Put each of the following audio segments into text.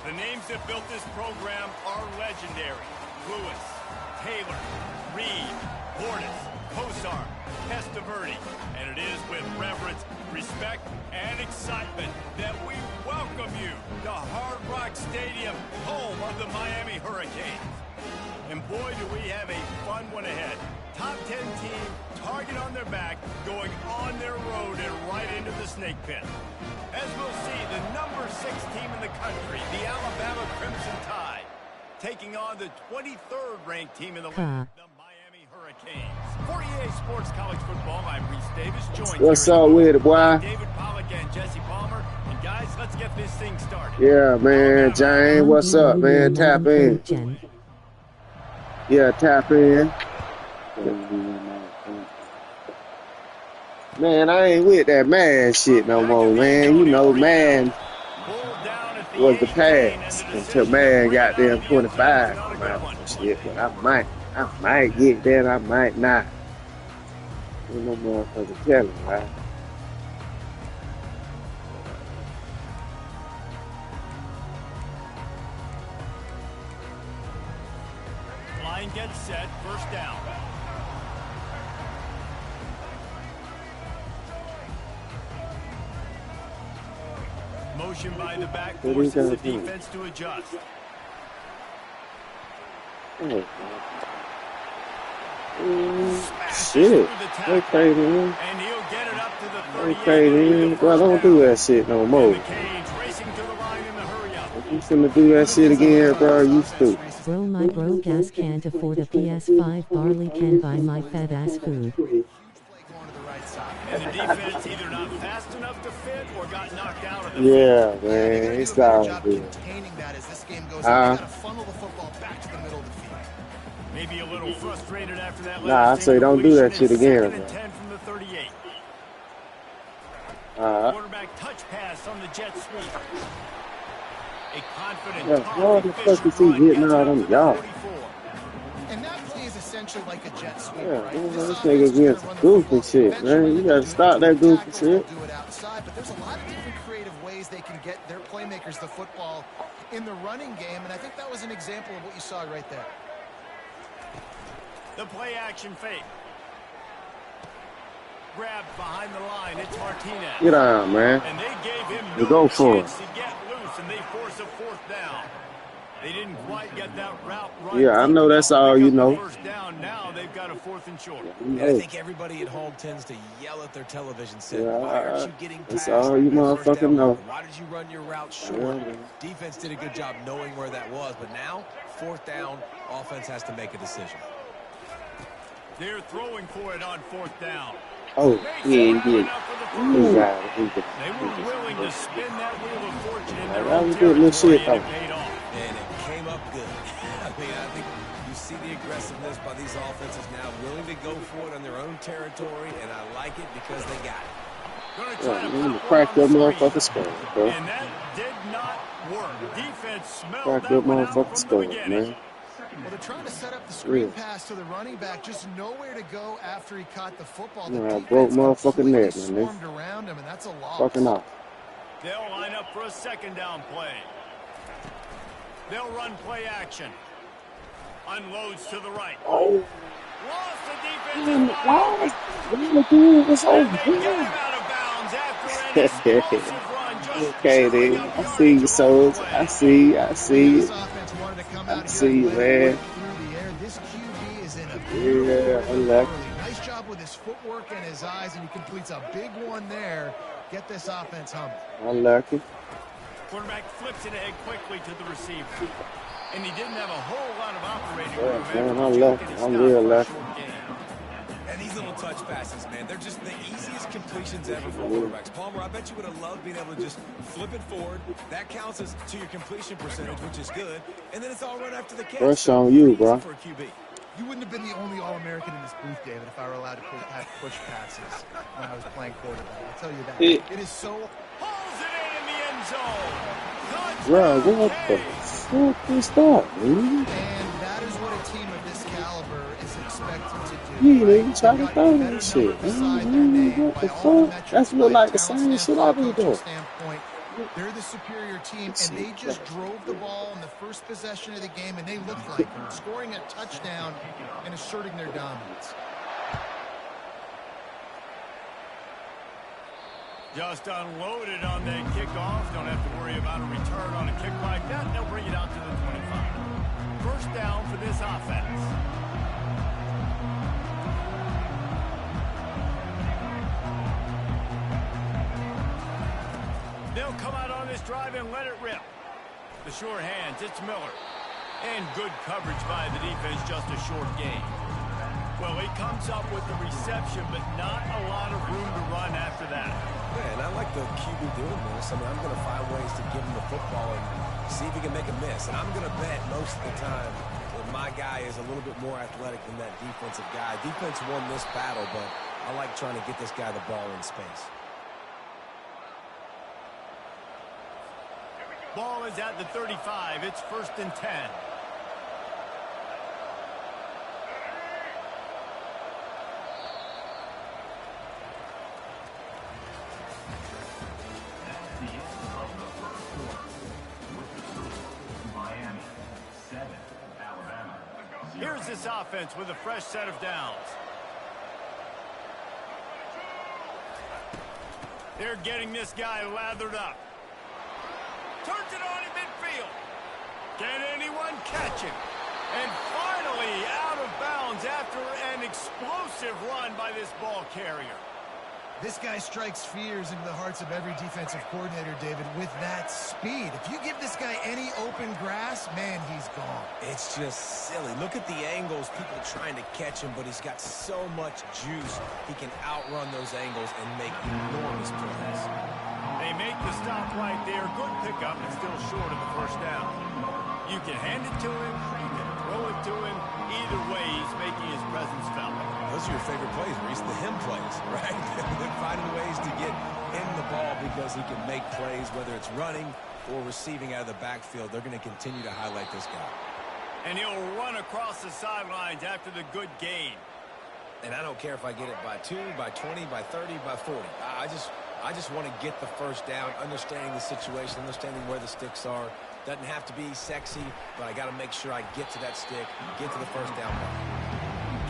The names that built this program are legendary. Lewis, Taylor, Reed, Portis, Kosar, Testaverde. And it is with reverence, respect, and excitement that we welcome you to Hard Rock Stadium, home of the Miami Hurricanes. And boy, do we have a fun one ahead. Top 10 team, target on their back, going on their road and right into the snake pit. As we'll see, the number 6 team in the country, the Alabama Crimson Tide, taking on the 23rd ranked team in the league, the Miami Hurricanes. For EA Sports College Football, I'm Reese Davis, joined What's up with it, boy? David Pollack and Jesse Palmer. And guys, let's get this thing started. Yeah, man, Jane, what's up, man? Tap in. Yeah, tap in. Man, I ain't with that man shit no more, man. You know, man was the past until man got there 25. Shit, but I might get there, I might not. You know, motherfucker telling, right? Line gets set, first down. Motion by the back forces the defense to adjust. Shit. Okay, then. And he'll get it up to the 38. Okay, then. Well, don't do that shit no more. You finna do that shit again, bro. You stupid. Bro, my broke ass can't afford a PS5. Barley can buy my fat ass food. And the defense either not fast enough to fit or got knocked out of the yeah, man, it's all good. Maybe a little frustrated after that. Nah, I say don't do that shit again, man. From the 38. Quarterback touch pass on the jet sweep. A confident what the fuck is he hitting out on the yard? And that play is essentially like a jet sweep, yeah, right? This nigga's getting goofy shit, man. You gotta stop that goofy shit. Do it outside, but there's a lot of different creative ways they can get their playmakers the football in the running game, and I think that was an example of what you saw right there. The play action fake. Grabbed behind the line, it's Martinez. Get on, man. And they gave him no go for chance to get loose, and they force a fourth down. They didn't quite get that route right. Yeah, I know that's all you know. First down, now they've got a fourth and short. Yeah, I think everybody at home tends to yell at their television set. Why aren't you getting past? That's all you motherfucking know. Why did you run your route short? Defense did a good job knowing where that was, but now, fourth down, offense has to make a decision. They're throwing for it on fourth down. Oh, yeah. They were willing to spin that wheel of fortune in their own territory, and it paid off. And it came up good. I think you see the aggressiveness by these offenses now, willing to go for it on their own territory, and I like it because they got it. You need to crack that motherfucking skull, bro. And that did not work. Defense smelled crack that that one out motherfucking from skull, the beginning. man. Well, they're trying to set up the screen pass to the running back, just nowhere to go after he caught the football. The broke motherfucking neck, man. Swarmed around him, and that's a loss. Fucking off. They'll line up for a second down play. They'll run play action. Unloads to the right. Oh. Lost the defense. Why? It's over. Okay, then. I see you, souls. I see you. I see you, man. Yeah, I like it. Nice job with his footwork and his eyes, and he completes a big one there. Get this offense humming. I like it. Quarterback flips it ahead quickly to the receiver. And he didn't have a whole lot of operating room. Man, I love it. I'm real lucky. And these little touch passes, man, they're just the easiest completions ever for quarterbacks. Palmer, I bet you would have loved being able to just flip it forward. That counts as to your completion percentage, which is good. And then it's all right after the catch. Rush on you, bro. For a QB. You wouldn't have been the only All-American in this booth, David, if I were allowed to have push passes when I was playing quarterback. I'll tell you that. It is so... Pulls it in the end zone. Bro, what the fuck is that, man? And that is what a team of this caliber is expected to do. You ain't even trying to throw that shit. What the fuck? That's look like the same shit I been doing. They're the superior team, and they just drove the ball in the first possession of the game, and they looked like scoring a touchdown and asserting their dominance. Just unloaded on that kickoff. Don't have to worry about a return on a kick like that. They'll bring it out to the 25. First down for this offense. They'll come out on this drive and let it rip. The short hands, it's Miller. And good coverage by the defense, just a short gain. Well, he comes up with the reception, but not a lot of room to run after that. Yeah, and I like the QB doing this. I mean, I'm going to find ways to give him the football and see if he can make a miss. And I'm going to bet most of the time that my guy is a little bit more athletic than that defensive guy. Defense won this battle, but I like trying to get this guy the ball in space. Ball is at the 35. It's 1st and 10. Here's this offense with a fresh set of downs. They're getting this guy lathered up. Turns it on in midfield. Can anyone catch him? And finally out of bounds after an explosive run by this ball carrier. This guy strikes fears into the hearts of every defensive coordinator, David, with that speed. If you give this guy any open grass, man, he's gone. It's just silly. Look at the angles, people trying to catch him, but he's got so much juice. He can outrun those angles and make enormous plays. They make the stop right there. Good pickup and still short of the first down. You can hand it to him, you can throw it to him. Either way, he's making his presence felt. Those are your favorite plays, Reese, the him plays, right? They're finding ways to get him the ball because he can make plays, whether it's running or receiving out of the backfield. They're going to continue to highlight this guy. And he'll run across the sidelines after the good gain. And I don't care if I get it by 2, by 20, by 30, by 40. I just want to get the first down, understanding the situation, understanding where the sticks are. Doesn't have to be sexy, but I got to make sure I get to that stick, get to the first down.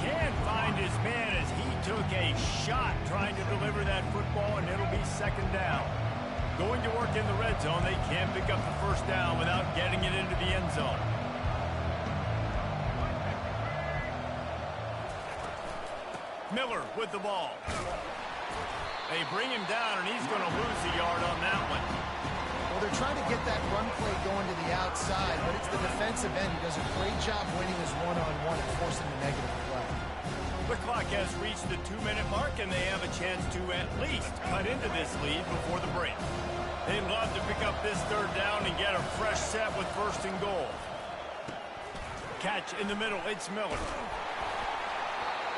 Can't find his man as he took a shot trying to deliver that football, and it'll be 2nd down. Going to work in the red zone, they can't pick up the first down without getting it into the end zone. Miller with the ball. They bring him down, and he's going to lose a yard on that one. Well, they're trying to get that run play going to the outside, but it's the defensive end who does a great job winning his one-on-one and forcing the negative play. The clock has reached the 2-minute mark, and they have a chance to at least cut into this lead before the break. They'd love to pick up this 3rd down and get a fresh set with 1st and goal. Catch in the middle, it's Miller.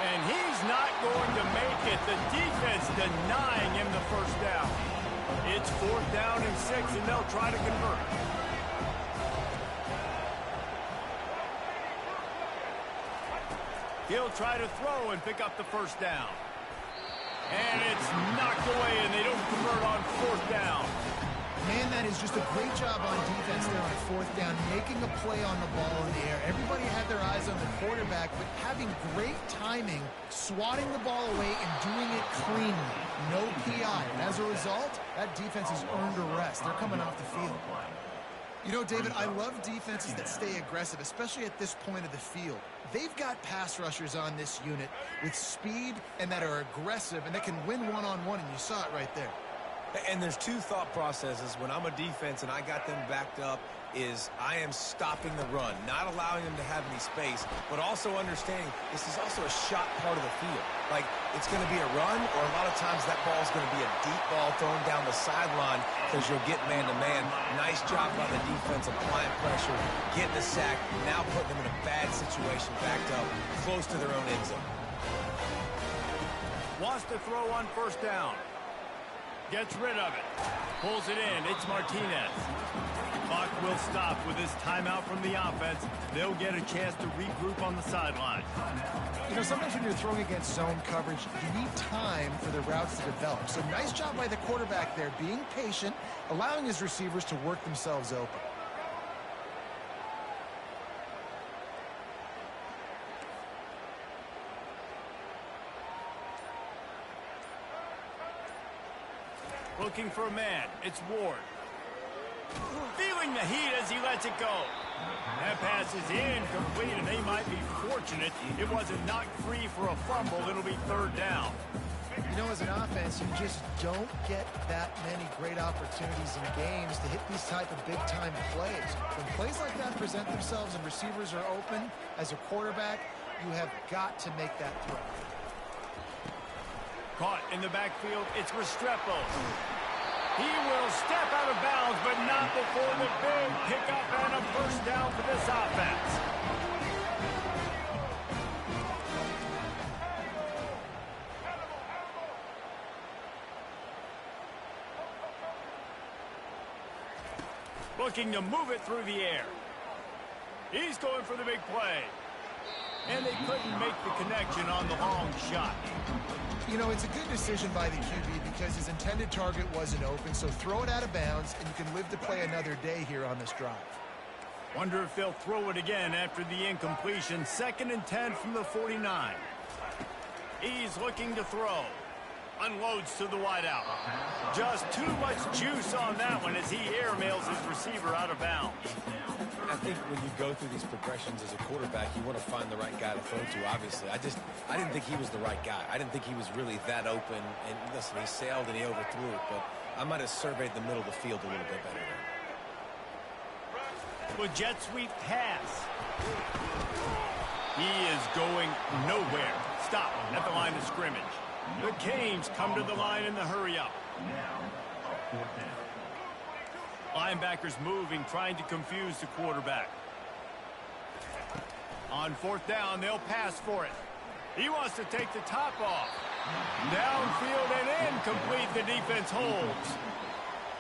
And he's not going to make it. The defense denying him the first down. It's 4th down and 6, and they'll try to convert. He'll try to throw and pick up the first down. And it's knocked away, and they don't convert on 4th down. Man, that is just a great job on defense there on 4th down, making a play on the ball in the air. Everybody had their eyes on the quarterback, but having great timing, swatting the ball away and doing it cleanly. No PI. And as a result, that defense has earned a rest. They're coming off the field. You know, David, I love defenses that stay aggressive, especially at this point of the field. They've got pass rushers on this unit with speed and that are aggressive and that can win one-on-one, and you saw it right there. And there's 2 thought processes when I'm a defense and I got them backed up is I am stopping the run, not allowing them to have any space, but also understanding this is also a shot part of the field. Like, it's going to be a run, or a lot of times that ball is going to be a deep ball thrown down the sideline because you'll get man-to-man. Nice job by the defense applying pressure, getting the sack, now putting them in a bad situation backed up close to their own end zone. Wants to throw on 1st down. Gets rid of it. Pulls it in. It's Martinez. Clock will stop with this timeout from the offense. They'll get a chance to regroup on the sideline. You know, sometimes when you're throwing against zone coverage, you need time for the routes to develop. So nice job by the quarterback there, being patient, allowing his receivers to work themselves open. Looking for a man. It's Ward. Feeling the heat as he lets it go. That pass is incomplete, and they might be fortunate it wasn't knocked free for a fumble. It'll be third down. You know, as an offense, you just don't get that many great opportunities in games to hit these type of big-time plays. When plays like that present themselves and receivers are open, as a quarterback, you have got to make that throw. Caught in the backfield, it's Restrepo. He will step out of bounds, but not before the big pickup and a first down for this offense. Looking to move it through the air. He's going for the big play. And they couldn't make the connection on the long shot. You know, it's a good decision by the QB because his intended target wasn't open, so throw it out of bounds, and you can live to play another day here on this drive. Wonder if they'll throw it again after the incompletion. 2nd and 10 from the 49. He's looking to throw. Unloads to the wideout. Just too much juice on that one as he airmails his receiver out of bounds. I think when you go through these progressions as a quarterback, you want to find the right guy to throw to, obviously. I didn't think he was the right guy. I didn't think he was really that open. And listen, he sailed and he overthrew it, but I might have surveyed the middle of the field a little bit better there. With jet sweep pass. He is going nowhere. Stop at the line of scrimmage. The Canes come to the line in the hurry-up. Linebackers moving, trying to confuse the quarterback. On 4th down, they'll pass for it. He wants to take the top off. Downfield and incomplete. The defense holds.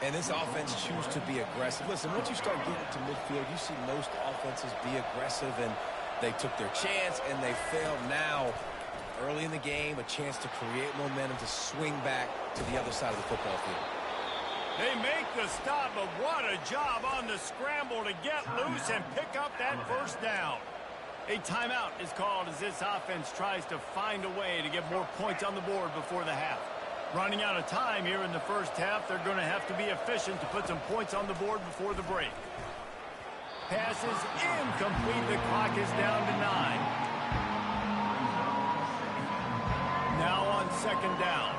And this offense chooses to be aggressive. Listen, once you start getting to midfield, you see most offenses be aggressive, and they took their chance, and they failed now. Early in the game, a chance to create momentum to swing back to the other side of the football field. They make the stop, but what a job on the scramble to get loose and pick up that first down. A timeout is called as this offense tries to find a way to get more points on the board before the half. Running out of time here in the first half, they're going to have to be efficient to put some points on the board before the break. Pass is incomplete. The clock is down to 9. Now on 2nd down.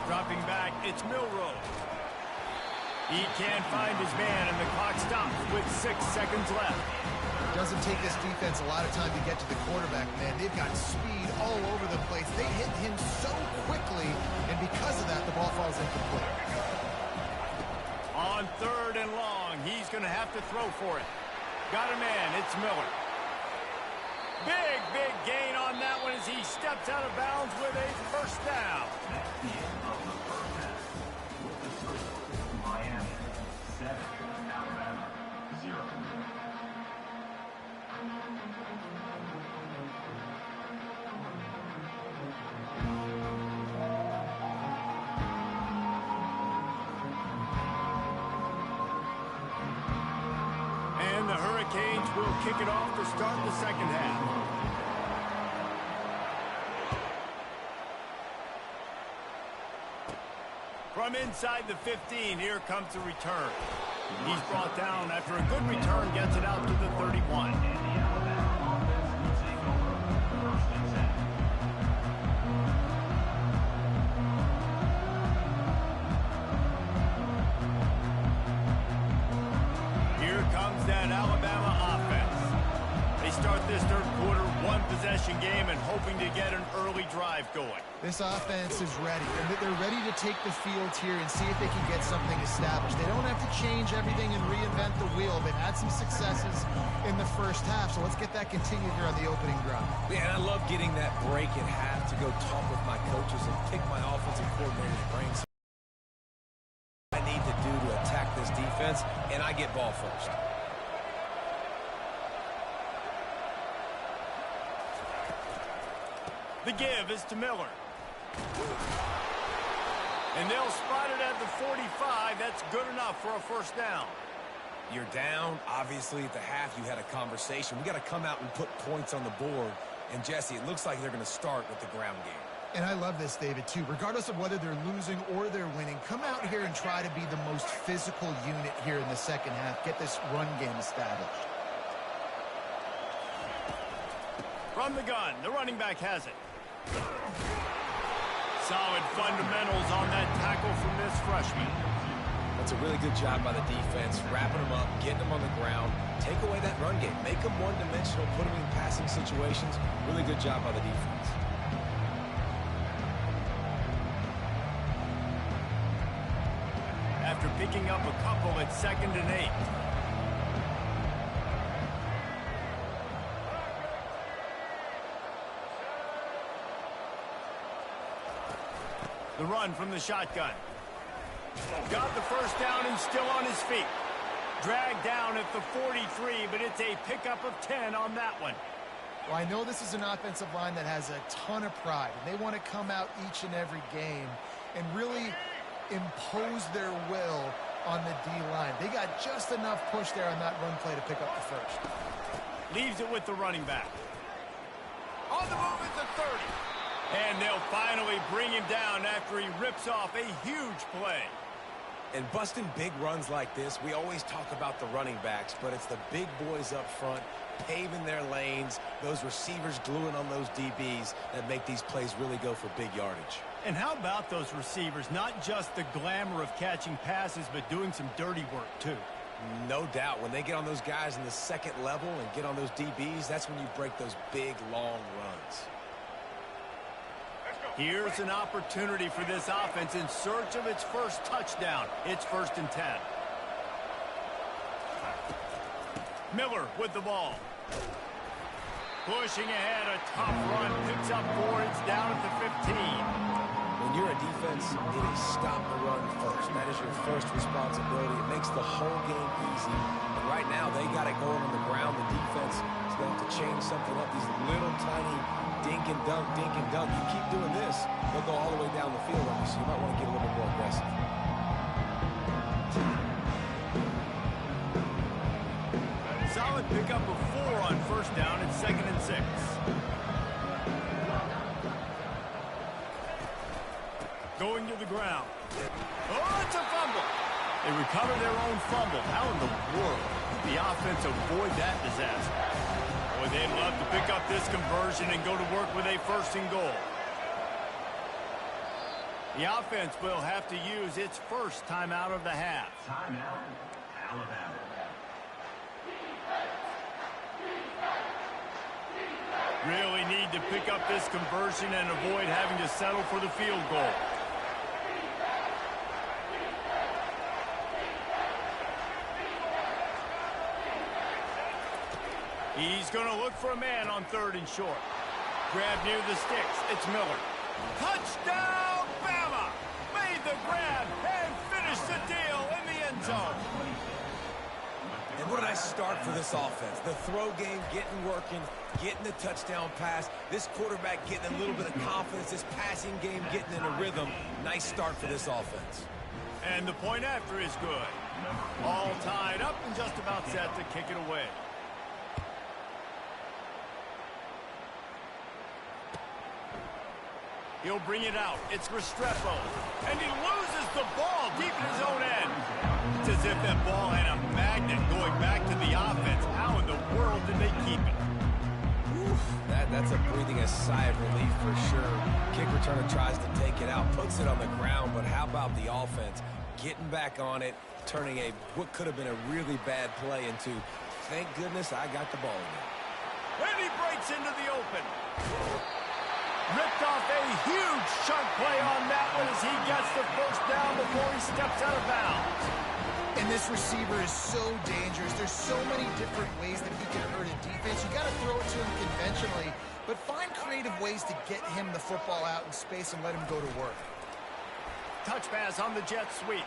Dropping back, it's Milroe. He can't find his man, and the clock stops with 6 seconds left. Doesn't take this defense a lot of time to get to the quarterback, man. They've got speed all over the place. They hit him so quickly, and because of that, the ball falls incomplete. On 3rd and long, he's going to have to throw for it. Got a man, it's Miller. Big, big gain on that one as he steps out of bounds with a first down. And the Hurricanes will kick it off to start the second half. From inside the 15, here comes the return. He's brought down after a good return, gets it out to the 31. Here comes that Alabama offense. They start this third quarter, 1 possession possession game and hoping to get an early drive going. This offense is ready. They're ready to take the field here and see if they can get something established. They don't have to change everything and reinvent the wheel. They've had some successes in the first half, so let's get that continued here on the opening drive. Yeah, and I love getting that break at half to go talk with my coaches and pick my offensive coordinator's brains. I need to do to attack this defense, and I get ball first. The give is to Miller. And they'll spot it at the 45. That's good enough for a first down. You're down. Obviously, at the half, you had a conversation. We got to come out and put points on the board. And, Jesse, it looks like they're going to start with the ground game. And I love this, David, too. Regardless of whether they're losing or they're winning, come out here and try to be the most physical unit here in the second half. Get this run game established. From the gun, the running back has it. Solid fundamentals on that tackle from this freshman. That's a really good job by the defense, wrapping them up, getting them on the ground, take away that run game, make them one-dimensional, put them in passing situations. Really good job by the defense. After picking up a couple at 2nd and 8. The run from the shotgun. Got the first down and still on his feet. Dragged down at the 43, but it's a pickup of 10 on that one. Well, I know this is an offensive line that has a ton of pride, and they want to come out each and every game and really impose their will on the D-line. They got just enough push there on that run play to pick up the first. Leaves it with the running back. On the move at the 30. And they'll finally bring him down after he rips off a huge play. And busting big runs like this, we always talk about the running backs, but it's the big boys up front, paving their lanes, those receivers gluing on those DBs that make these plays really go for big yardage. And how about those receivers? Not just the glamour of catching passes, but doing some dirty work, too. No doubt. When they get on those guys in the second level and get on those DBs, that's when you break those big, long runs. Here's an opportunity for this offense in search of its first touchdown. It's 1st and 10. Miller with the ball. Pushing ahead, a tough run, picks up 4, it's down at the 15. When you're a defense, it is stop the run first. That is your first responsibility. It makes the whole game easy. And right now, they got it going on the ground. The defense is going to have to change something up. These little tiny dink and dunk, dink and dunk. You keep doing this, they'll go all the way down the field on you, so you might want to get a little bit more aggressive. Solid pickup of 4 on first down at 2nd and 6. Going to the ground. Oh, it's a fumble. They recover their own fumble. How in the world did the offense avoid that disaster? Boy, they'd love to pick up this conversion and go to work with a 1st and goal. The offense will have to use its first timeout of the half. Timeout, Alabama. Really need to pick up this conversion and avoid having to settle for the field goal. He's going to look for a man on 3rd and short. Grab near the sticks. It's Miller. Touchdown, Bama! Made the grab and finished the deal in the end zone. And what a nice start for this offense. The throw game getting working, getting the touchdown pass. This quarterback getting a little bit of confidence. This passing game getting in a rhythm. Nice start for this offense. And the point after is good. All tied up and just about set to kick it away. He'll bring it out. It's Restrepo. And he loses the ball deep in his own end. It's as if that ball had a magnet going back to the offense. How in the world did they keep it? Oof, that's a breathing a sigh of relief for sure. Kick returner tries to take it out, puts it on the ground, but how about the offense getting back on it, turning what could have been a really bad play into, thank goodness I got the ball again. And he breaks into the open. Ripped off a huge chunk play on that one as he gets the first down before he steps out of bounds. And this receiver is so dangerous. There's so many different ways that he can hurt a defense. You got to throw it to him conventionally, but find creative ways to get him the football out in space and let him go to work. Touch pass on the jet sweep.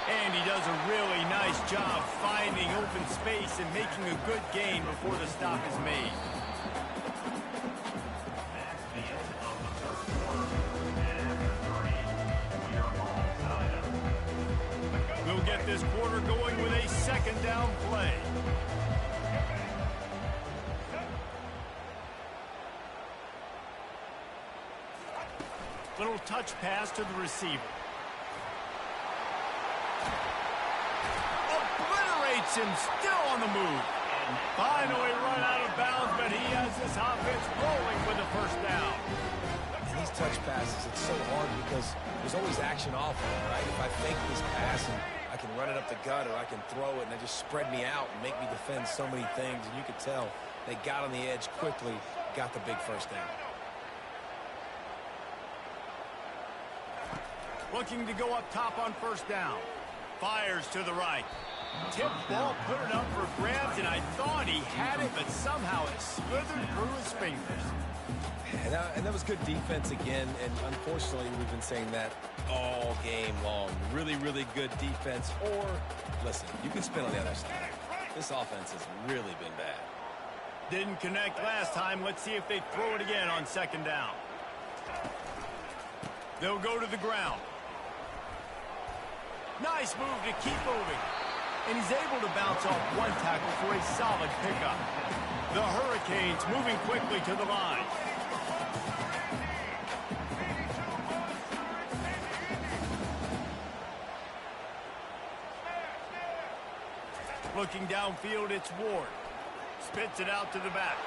And he does a really nice job finding open space and making a good gain before the stop is made. We'll get this quarter going with a second down play. Little touch pass to the receiver. Obliterates him, still on the move. Finally run out of bounds, but he has this offense rolling with a first down. These touch passes, it's so hard because there's always action off of it, right? If I fake this pass and I can run it up the gut or I can throw it and they just spread me out and make me defend so many things, and you could tell they got on the edge quickly, got the big first down. Looking to go up top on first down. Fires to the right. Tip ball, put it up for grabs, and I thought he had it, but somehow it slithered through his fingers. And that was good defense again, and unfortunately we've been saying that all game long. Really, really good defense, or, listen, you can spin on the other side. This offense has really been bad. Didn't connect last time. Let's see if they throw it again on second down. They'll go to the ground. Nice move to keep moving. And he's able to bounce off one tackle for a solid pickup. The Hurricanes moving quickly to the line. Looking downfield, it's Ward. Spits it out to the back.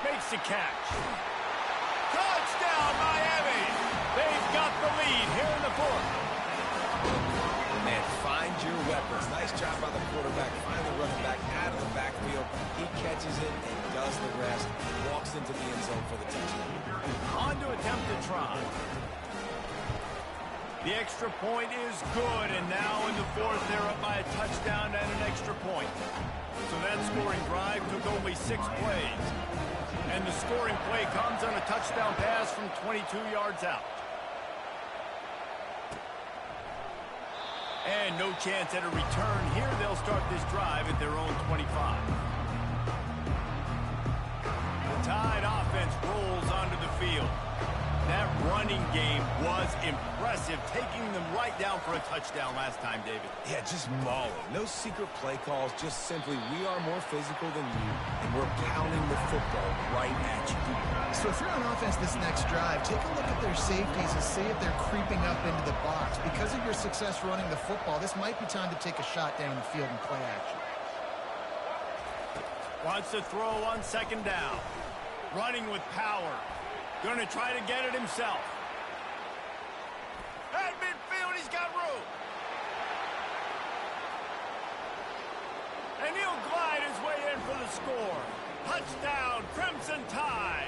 Makes the catch. Touchdown, Miami! They've got the lead here in the fourth. Man, find your weapons. Nice job by the quarterback. Finally running back out of the backfield. He catches it and does the rest. Walks into the end zone for the touchdown. On to attempt to try. The extra point is good, and now in the fourth, they're up by a touchdown and an extra point. So that scoring drive took only 6 plays. And the scoring play comes on a touchdown pass from 22 yards out. And no chance at a return here. They'll start this drive at their own 25. The Tide offense rolls onto the field. That running game was impressive, taking them right down for a touchdown last time, David. Yeah, just mauling. No secret play calls, just simply we are more physical than you, and we're pounding the football right at you. So if you're on offense this next drive, take a look at their safeties and see if they're creeping up into the box. Because of your success running the football, this might be time to take a shot down the field and play action. Wants to throw on second down. Running with power. Going to try to get it himself. At midfield, he's got room. And he'll glide his way in for the score. Touchdown, Crimson Tide.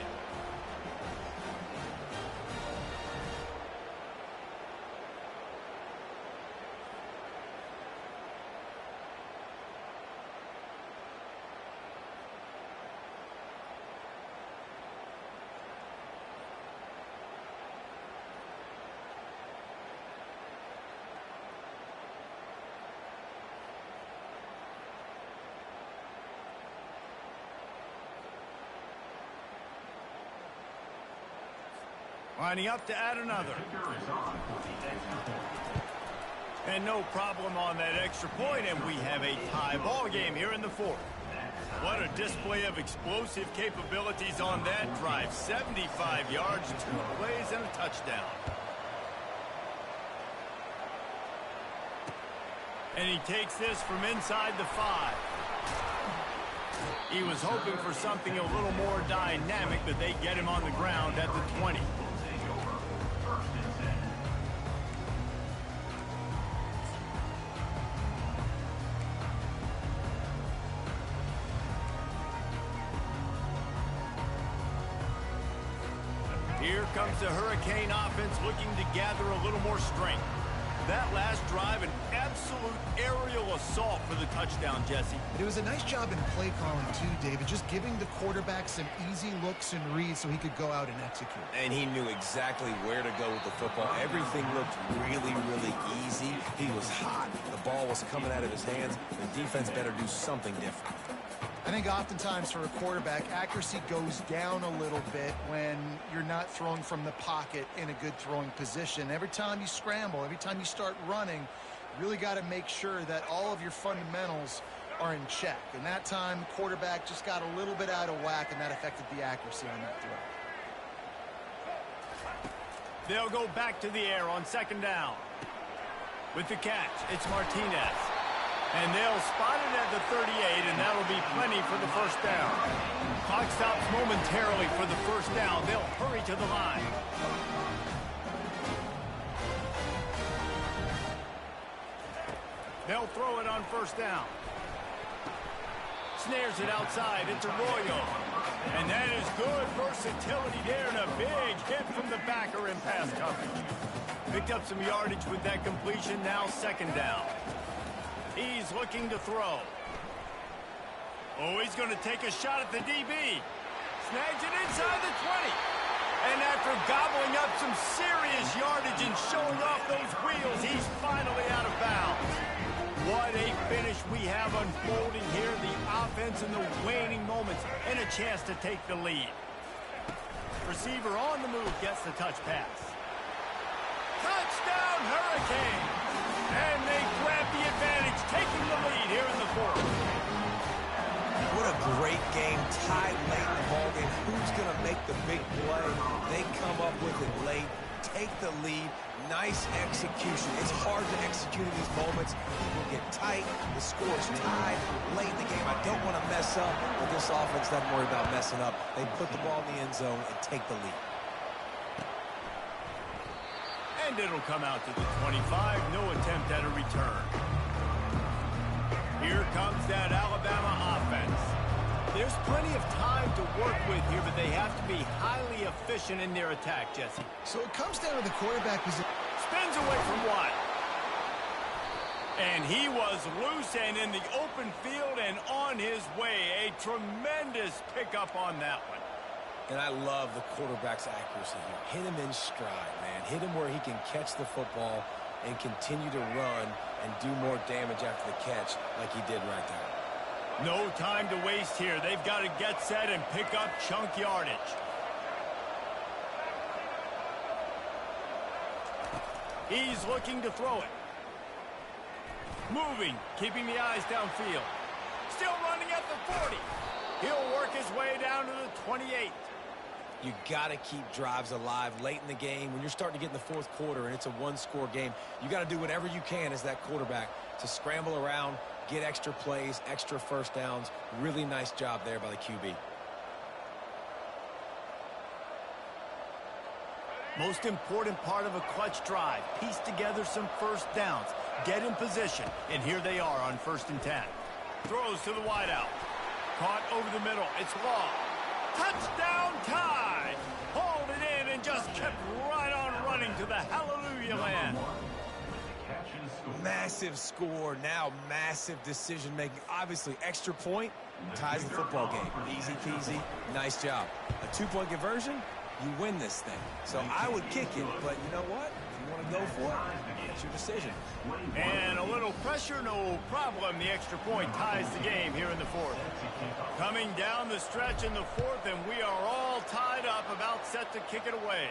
Lining up to add another. And no problem on that extra point, and we have a tie ball game here in the fourth. What a display of explosive capabilities on that drive. 75 yards, 2 plays, and a touchdown. And he takes this from inside the 5. He was hoping for something a little more dynamic, but they get him on the ground at the 20. Here comes the Hurricane offense looking to gather a little more strength. That last drive, an absolute aerial assault for the touchdown, Jesse. It was a nice job in play calling too, David, just giving the quarterback some easy looks and reads so he could go out and execute. And he knew exactly where to go with the football. Everything looked really, really easy. He was hot. The ball was coming out of his hands. The defense better do something different. I think oftentimes for a quarterback, accuracy goes down a little bit when you're not throwing from the pocket in a good throwing position. Every time you scramble, every time you start running, you really got to make sure that all of your fundamentals are in check. And that time, quarterback just got a little bit out of whack, and that affected the accuracy on that throw. They'll go back to the air on second down. With the catch, it's Martinez. And they'll spot it at the 38, and that'll be plenty for the first down. Clock stops momentarily for the first down. They'll hurry to the line. They'll throw it on first down. Snares it outside. It's Arroyo. And that is good versatility there, and a big hit from the backer in pass coverage. Picked up some yardage with that completion. Now second down. He's looking to throw. Oh, he's going to take a shot at the DB. Snags it inside the 20. And after gobbling up some serious yardage and showing off those wheels, he's finally out of bounds. What a finish we have unfolding here. The offense in the waning moments and a chance to take the lead. Receiver on the move gets the touch pass. Touchdown, Hurricane! And they grab the advantage, taking the lead here in the fourth. What a great game, tied late in the ballgame. Who's going to make the big play? They come up with it late, take the lead. Nice execution. It's hard to execute in these moments. People get tight. The score's tied late in the game. I don't want to mess up, but this offense doesn't worry about messing up. They put the ball in the end zone and take the lead. And it'll come out to the 25. No attempt at a return. Here comes that Alabama offense. There's plenty of time to work with here, but they have to be highly efficient in their attack, Jesse. So it comes down to the quarterback position. Spins away from one. And he was loose and in the open field and on his way. A tremendous pickup on that one. And I love the quarterback's accuracy here. Hit him in stride, man. Hit him where he can catch the football and continue to run and do more damage after the catch like he did right there. No time to waste here. They've got to get set and pick up chunk yardage. He's looking to throw it. Moving, keeping the eyes downfield. Still running at the 40. He'll work his way down to the 28. You got to keep drives alive late in the game. When you're starting to get in the fourth quarter and it's a one-score game, you got to do whatever you can as that quarterback to scramble around, get extra plays, extra first downs. Really nice job there by the QB. Most important part of a clutch drive. Piece together some first downs. Get in position. And here they are on 1st and 10. Throws to the wideout. Caught over the middle. It's Law. Touchdown tie! Hauled it in and just kept right on running to the hallelujah land. Massive score, now massive decision-making. Obviously, extra point ties the football game. Easy peasy, nice job. A 2-point conversion, you win this thing. So I would kick it, but you know what? If you want to go for it, it's your decision. And a little pressure, no problem. The extra point ties the game here in the fourth. Coming down the stretch in the fourth, and we are all tied up, about set to kick it away.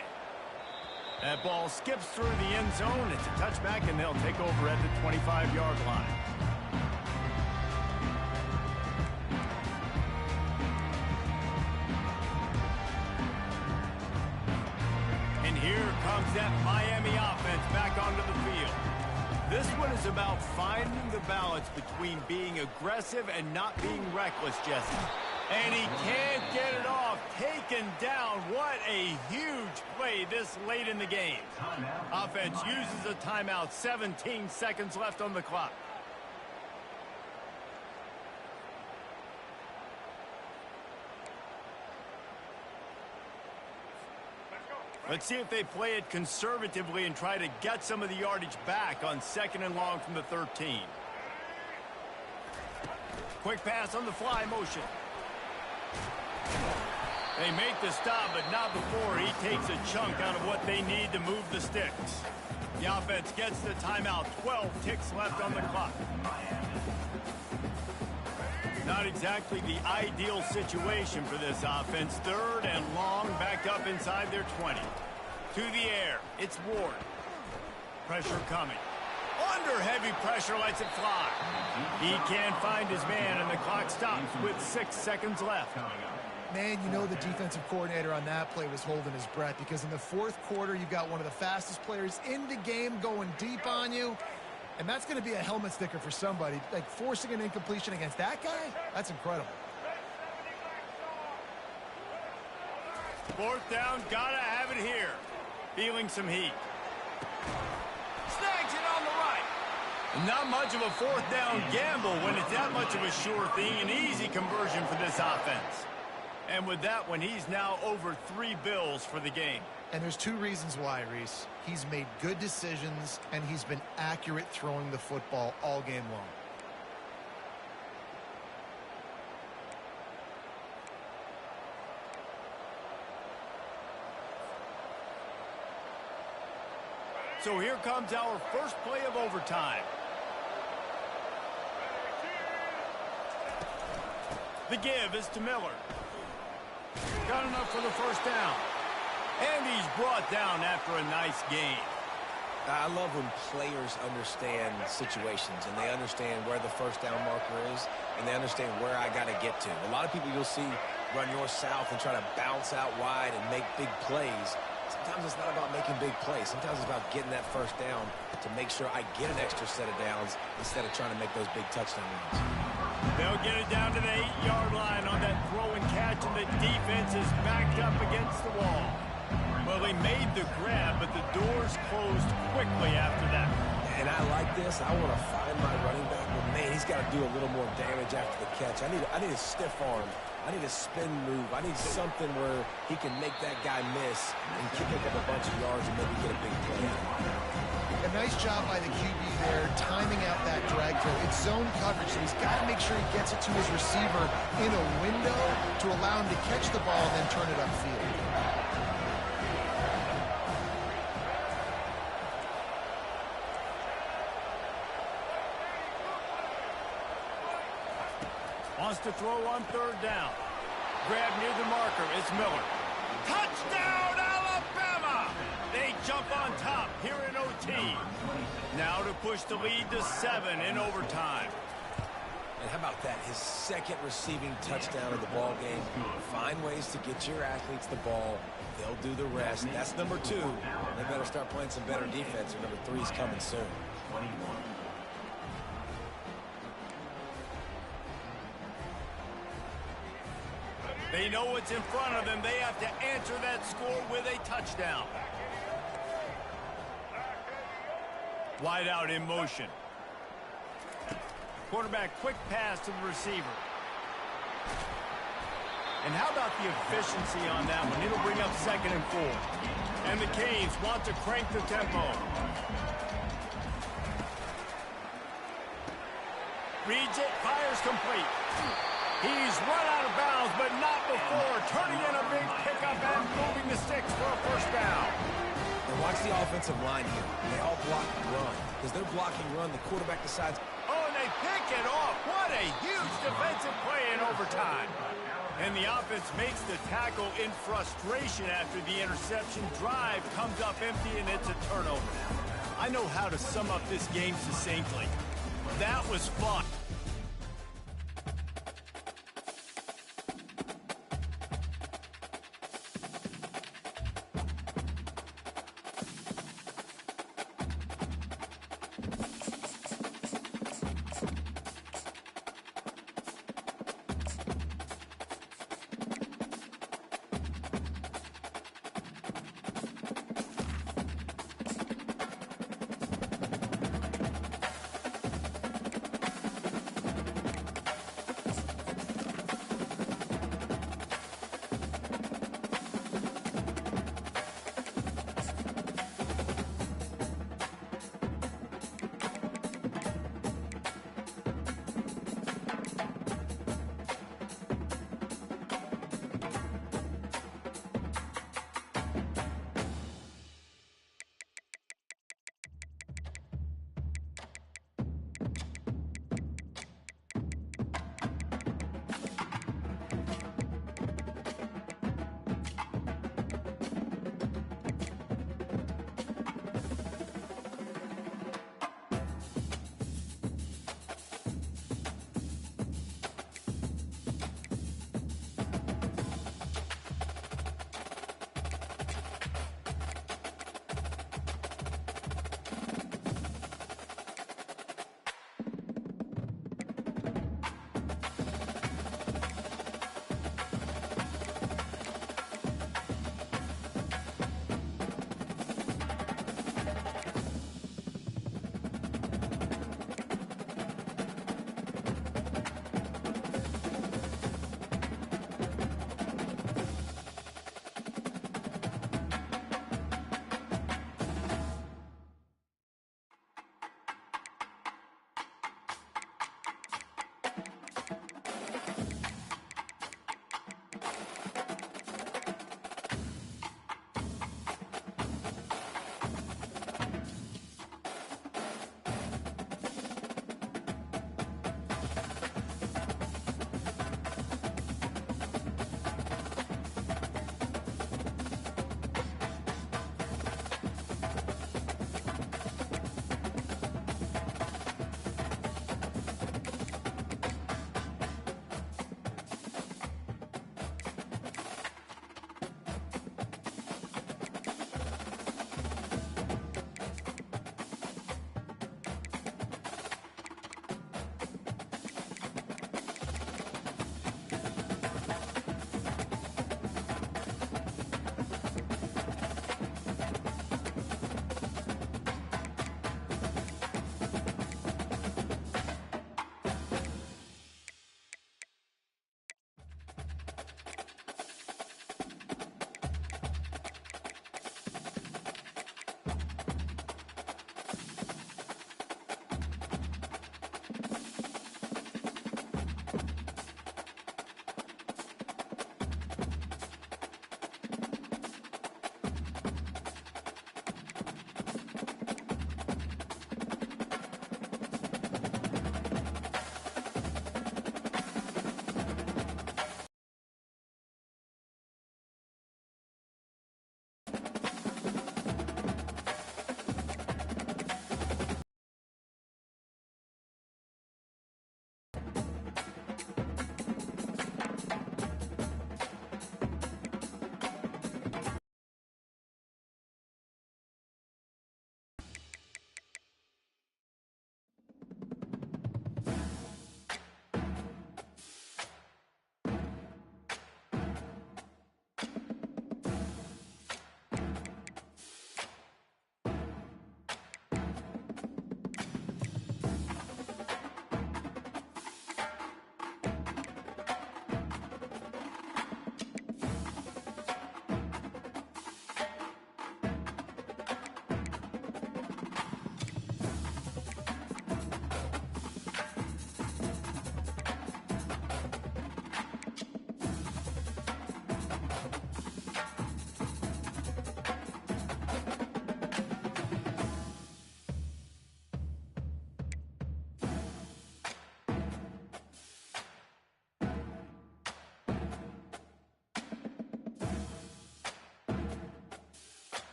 That ball skips through the end zone. It's a touchback, and they'll take over at the 25-yard line. And here comes that Miami offense back onto the field. This one is about finding the balance between being aggressive and not being reckless, Jesse. And he can't get it off. Taken down. What a huge play this late in the game. Offense uses a timeout. 17 seconds left on the clock. Let's go. Let's see if they play it conservatively and try to get some of the yardage back on 2nd and long from the 13. Quick pass on the fly motion. They make the stop, but not before he takes a chunk out of what they need to move the sticks. The offense gets the timeout. 12 ticks left on the clock. Not exactly the ideal situation for this offense. 3rd and long, back up inside their 20. To the air, it's Ward. Pressure coming. Under heavy pressure, lets it fly. He can't find his man, and the clock stops with 6 seconds left. Man, you know the defensive coordinator on that play was holding his breath, because in the 4th quarter, you've got one of the fastest players in the game going deep on you, and that's going to be a helmet sticker for somebody. Like, forcing an incompletion against that guy, that's incredible. 4th down, gotta have it here. Feeling some heat. Snags it on the right. Not much of a 4th down gamble when it's that much of a sure thing. An easy conversion for this offense. And with that one, he's now over 3 bills for the game. And there's 2 reasons why, Reese. He's made good decisions, and he's been accurate throwing the football all game long. So here comes our first play of overtime. The give is to Miller. Got enough for the first down. And he's brought down after a nice gain. I love when players understand situations, and they understand where the first down marker is, and they understand where I got to get to. A lot of people you'll see run north-south and try to bounce out wide and make big plays. Sometimes it's not about making big plays. Sometimes it's about getting that first down to make sure I get an extra set of downs instead of trying to make those big touchdown runs. They'll get it down to the 8-yard line on that throw and catch, and the defense is backed up against the wall. Well, they made the grab, but the doors closed quickly after that. And I like this. I want to find my running back, but man, he's got to do a little more damage after the catch. I need a stiff arm. I need a spin move. I need something where he can make that guy miss and pick up a bunch of yards and maybe get a big play. A nice job by the QB there, timing out that drag throw. It's zone coverage, so he's got to make sure he gets it to his receiver in a window to allow him to catch the ball and then turn it upfield. Wants to throw on 3rd down. Grab near the marker. It's Miller. Touchdown, Alabama! They jump on top here in OT. Now to push the lead to 7 in overtime. And how about that? His 2nd receiving touchdown of the ball game. Find ways to get your athletes the ball. They'll do the rest. That's number 2. They better start playing some better defense, or number 3 is coming soon. 21. They know what's in front of them. They have to answer that score with a touchdown. Wide out in motion. Quarterback quick pass to the receiver. And how about the efficiency on that one? It'll bring up 2nd and 4. And the Canes want to crank the tempo. Reads it, fires complete. He's run out of bounds, but not before turning in a big pickup and moving the sticks for a first down. And watch the offensive line here. They all block run. Because they're blocking run, the quarterback decides. Oh, and they pick it off. What a huge defensive play in overtime. And the offense makes the tackle in frustration after the interception. Drive comes up empty, and it's a turnover. I know how to sum up this game succinctly. That was fun.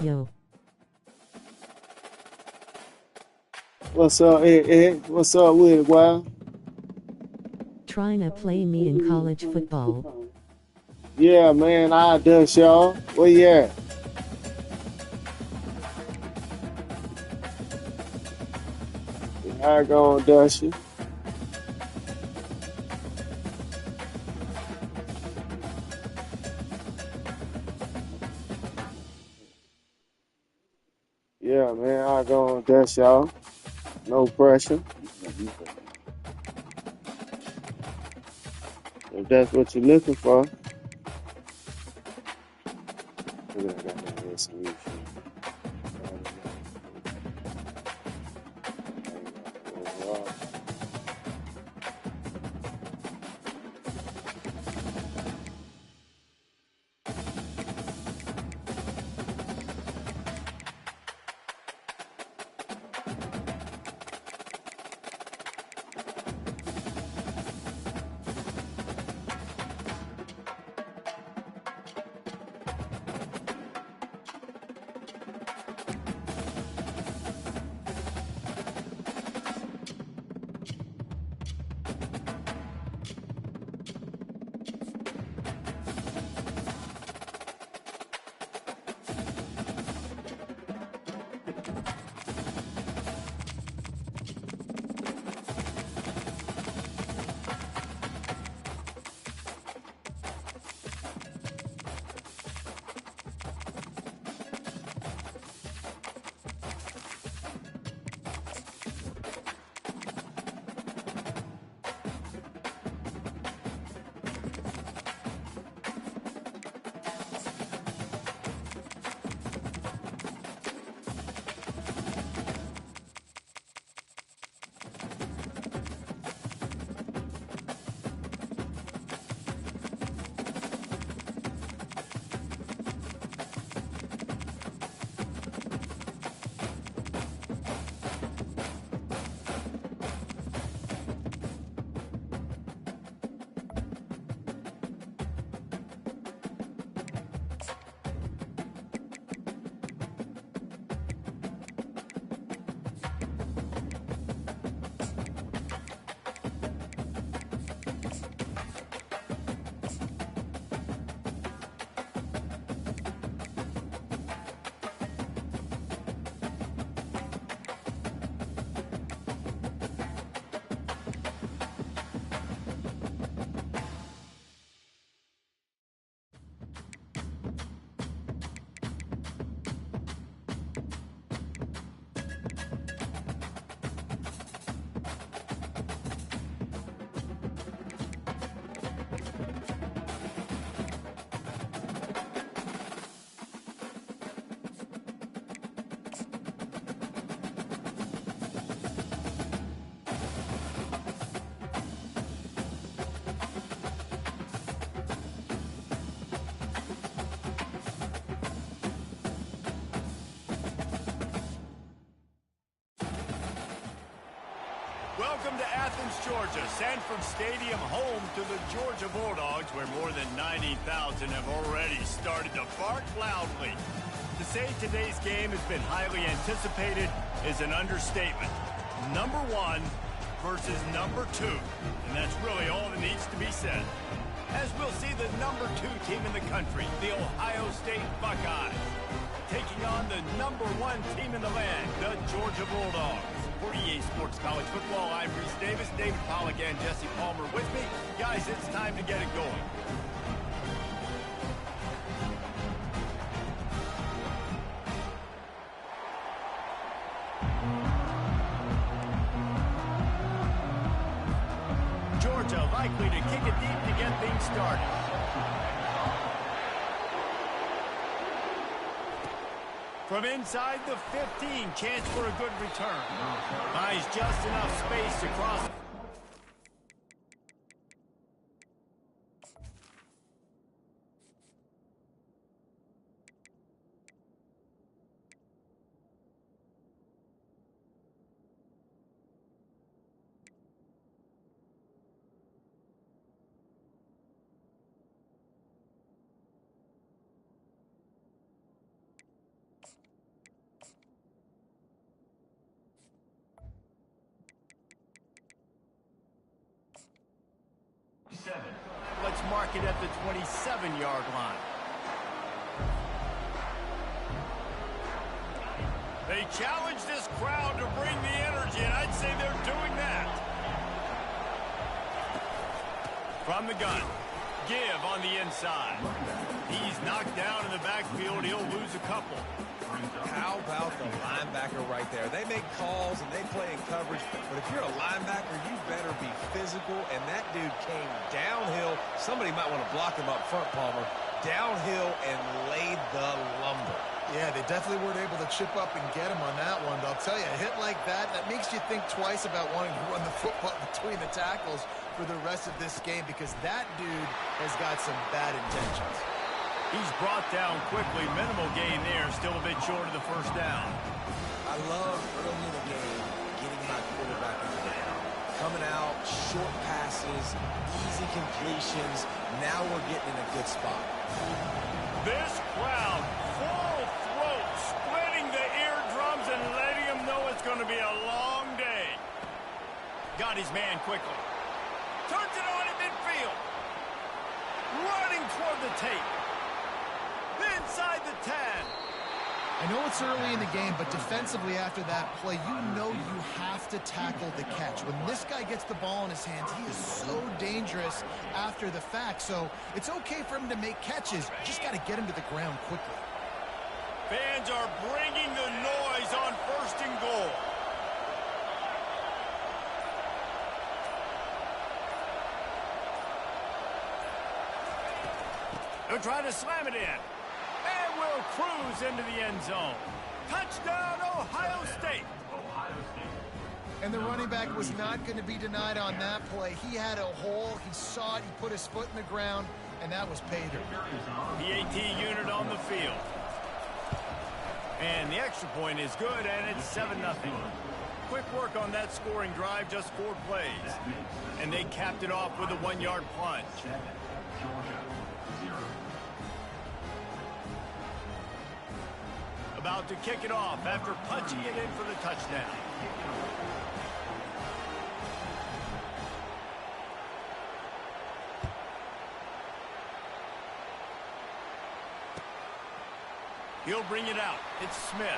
Yo. What's up, Ed? What's up with it, Wild? Trying to play me in college football. Yeah, man, I dust y'all. Where you at? I go on dust you. Yeah, man, I go on dust y'all. No pressure. If that's what you're looking for. Look at that goddamn SMU shit. Welcome to Athens, Georgia, Sanford Stadium, home to the Georgia Bulldogs, where more than 90,000 have already started to bark loudly. To say today's game has been highly anticipated is an understatement. Number one versus number two, and that's really all that needs to be said. As we'll see the number two team in the country, the Ohio State Buckeyes, taking on the number one team in the land, the Georgia Bulldogs. For EA Sports College Football, I'm Reese Davis, David Pollack, and Jesse Palmer with me. Guys, it's time to get it going. Georgia likely to kick it deep to get things started. From inside the 15, chance for a good return. Buys just enough space to cross. mark it at the 27-yard line. They challenge this crowd to bring the energy, and I'd say they're doing that. From the gun, give on the inside. He's knocked down in the backfield. He'll lose a couple. How about the linebacker right there? They make calls and they play in coverage, but if you're a linebacker, you better be physical, and that dude came downhill. Somebody might want to block him up front, Palmer. Downhill and laid the lumber. Yeah, they definitely weren't able to chip up and get him on that one, but I'll tell you, a hit like that, that makes you think twice about wanting to run the football between the tackles for the rest of this game, because that dude has got some bad intentions. He's brought down quickly. Minimal gain there. Still a bit short of the first down. I love early in the game getting my quarterback in the game. Coming out, short passes, easy completions. Now we're getting in a good spot. This crowd, full throat, splitting the eardrums and letting him know it's going to be a long day. Got his man quickly. Turns it on in midfield. Running toward the tape. Inside the 10. I know it's early in the game, but defensively after that play, you know you have to tackle the catch. When this guy gets the ball in his hands, he is so dangerous after the fact. So it's okay for him to make catches. You just got to get him to the ground quickly. Fans are bringing the noise on 1st and goal. They're trying to slam it in. And will cruise into the end zone. Touchdown, Ohio State. And the running back was not going to be denied on that play. He had a hole. He saw it. He put his foot in the ground, and that was pay dirt. PAT unit on the field. And the extra point is good, and it's 7-0. Quick work on that scoring drive, just 4 plays. And they capped it off with a 1-yard plunge. About to kick it off after punching it in for the touchdown. He'll bring it out. It's Smith.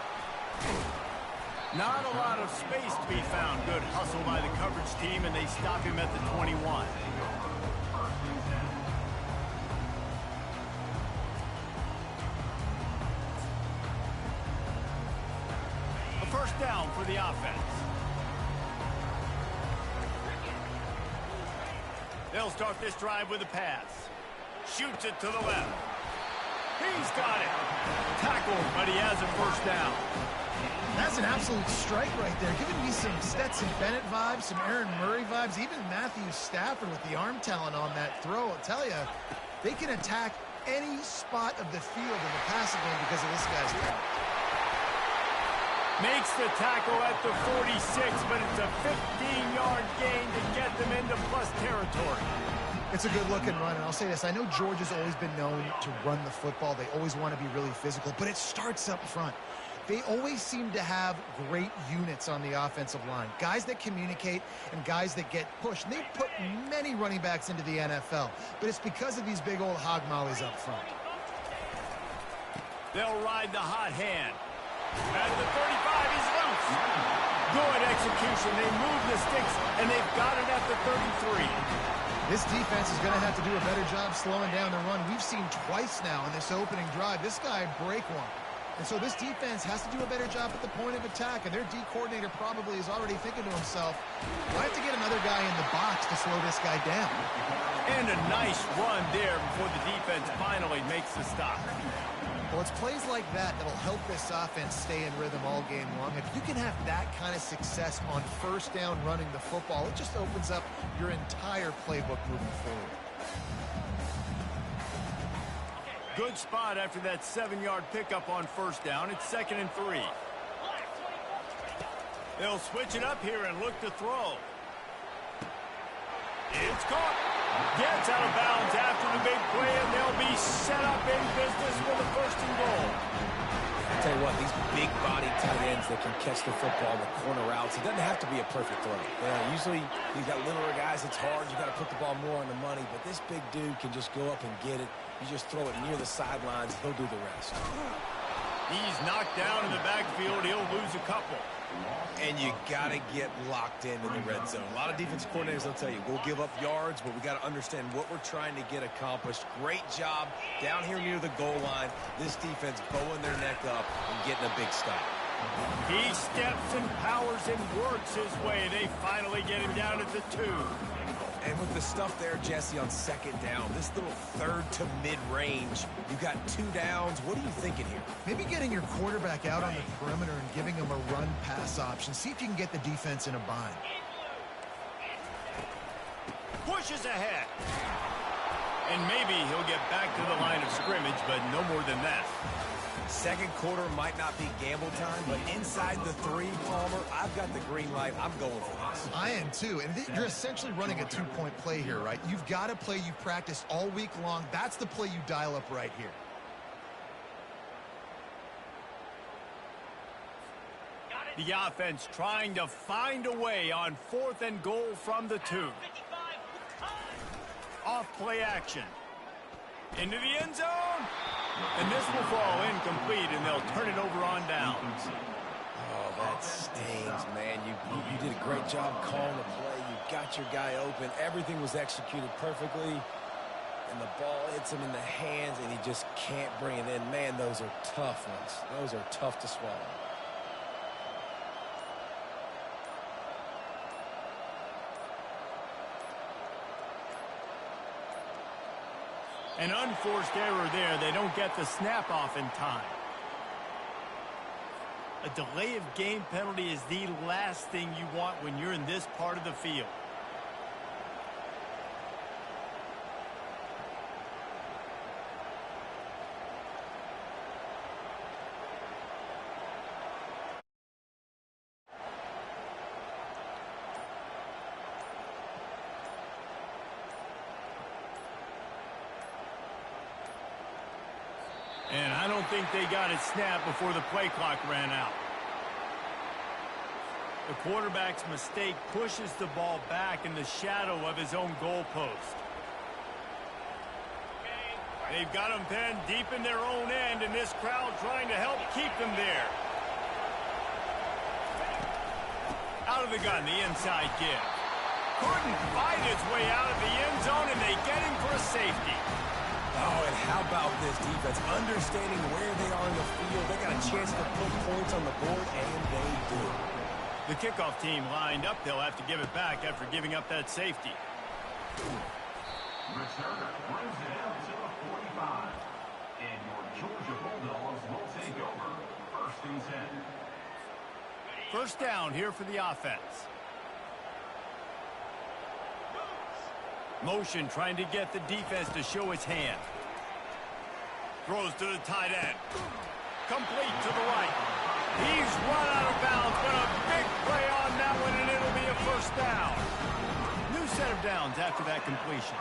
Not a lot of space to be found. Good hustle by the coverage team, and they stop him at the 21. First down for the offense. They'll start this drive with a pass. Shoots it to the left. He's got it. Tackled, but he has a first down. That's an absolute strike right there. Giving me some Stetson Bennett vibes, some Aaron Murray vibes, even Matthew Stafford with the arm talent on that throw. I'll tell you, they can attack any spot of the field in the passing game because of this guy's talent. Makes the tackle at the 46, but it's a 15-yard gain to get them into plus territory. It's a good-looking run, and I'll say this. I know Georgia's always been known to run the football. They always want to be really physical, but it starts up front. They always seem to have great units on the offensive line, guys that communicate and guys that get pushed. And they've put many running backs into the NFL, but it's because of these big old hog mollies up front. They'll ride the hot hand. At the 35, he's loose. Good execution. They move the sticks, and they've got it at the 33. This defense is going to have to do a better job slowing down the run. We've seen twice now in this opening drive. This guy break one. And so this defense has to do a better job at the point of attack, and their D coordinator probably is already thinking to himself, I have to get another guy in the box to slow this guy down. And a nice run there before the defense finally makes the stop. Well, it's plays like that that'll help this offense stay in rhythm all game long. If you can have that kind of success on first down running the football, it just opens up your entire playbook moving forward. Good spot after that 7-yard pickup on first down. It's 2nd and 3. They'll switch it up here and look to throw. It's caught. Gets out of bounds after the big play, and they'll be set up in business with a 1st and goal. I tell you what, these big body tight ends that can catch the football in the corner routes. It doesn't have to be a perfect throw. Usually you've got littler guys, it's hard. You got to put the ball more on the money, but this big dude can just go up and get it. You just throw it near the sidelines, he'll do the rest. He's knocked down in the backfield. He'll lose a couple. And you got to get locked in the red zone. A lot of defensive coordinators will tell you, we'll give up yards, but we got to understand what we're trying to get accomplished. Great job down here near the goal line. This defense bowing their neck up and getting a big stop. He steps and powers and works his way. They finally get him down at the 2. And with the stuff there, Jesse, on second down, this little third to mid-range, you got 2 downs. What are you thinking here? Maybe getting your quarterback out on the perimeter and giving him a run-pass option. See if you can get the defense in a bind. Pushes ahead. And maybe he'll get back to the line of scrimmage, but no more than that. Second quarter might not be gamble time, but inside the 3, Palmer, I've got the green light. I'm going for this. I am too. And you're essentially running a 2-point play here, right? You've got a play you've practiced all week long. That's the play you dial up right here. The offense trying to find a way on 4th and goal from the 2. Off play action. Into the end zone. And this will fall incomplete, and they'll turn it over on downs. Oh, that stings, man. You did a great job calling the play. You got your guy open. Everything was executed perfectly. And the ball hits him in the hands, and he just can't bring it in. Man, those are tough ones. Those are tough to swallow. An unforced error there. They don't get the snap off in time. A delay of game penalty is the last thing you want when you're in this part of the field. And I don't think they got it snapped before the play clock ran out. The quarterback's mistake pushes the ball back in the shadow of his own goalpost. They've got them pinned deep in their own end, and this crowd trying to help keep them there. Out of the gun, the inside give. Couldn't fight his way out of the end zone, and they get him for a safety. Oh, and how about this defense? Understanding where they are in the field. They got a chance to put points on the board, and they do. The kickoff team lined up. They'll have to give it back after giving up that safety. Returner brings it out to the 45. And your Georgia Bulldogs will take over 1st and 10. First down here for the offense. Motion trying to get the defense to show its hand. Throws to the tight end. Complete to the right. He's run out of bounds, but a big play on that one, and it'll be a first down. New set of downs after that completion.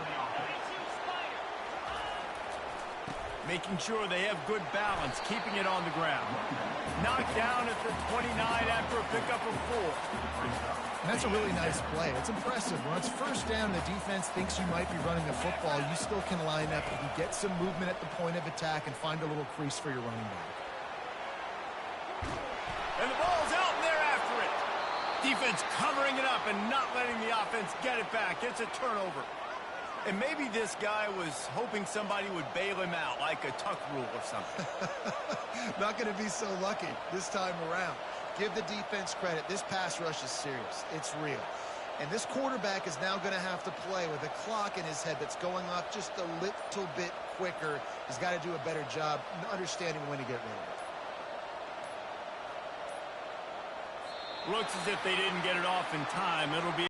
Making sure they have good balance, keeping it on the ground. Knocked down at the 29 after a pickup of 4. And that's a really nice play. It's impressive. When it's first down and the defense thinks you might be running the football, you still can line up and get some movement at the point of attack and find a little crease for your running back. And the ball's out, and they're after it. Defense covering it up and not letting the offense get it back. It's a turnover. And maybe this guy was hoping somebody would bail him out, like a tuck rule or something. Not going to be so lucky this time around. Give the defense credit. This pass rush is serious. It's real. And this quarterback is now going to have to play with a clock in his head that's going up just a little bit quicker. He's got to do a better job understanding when to get rid of it. Looks as if they didn't get it off in time. It'll be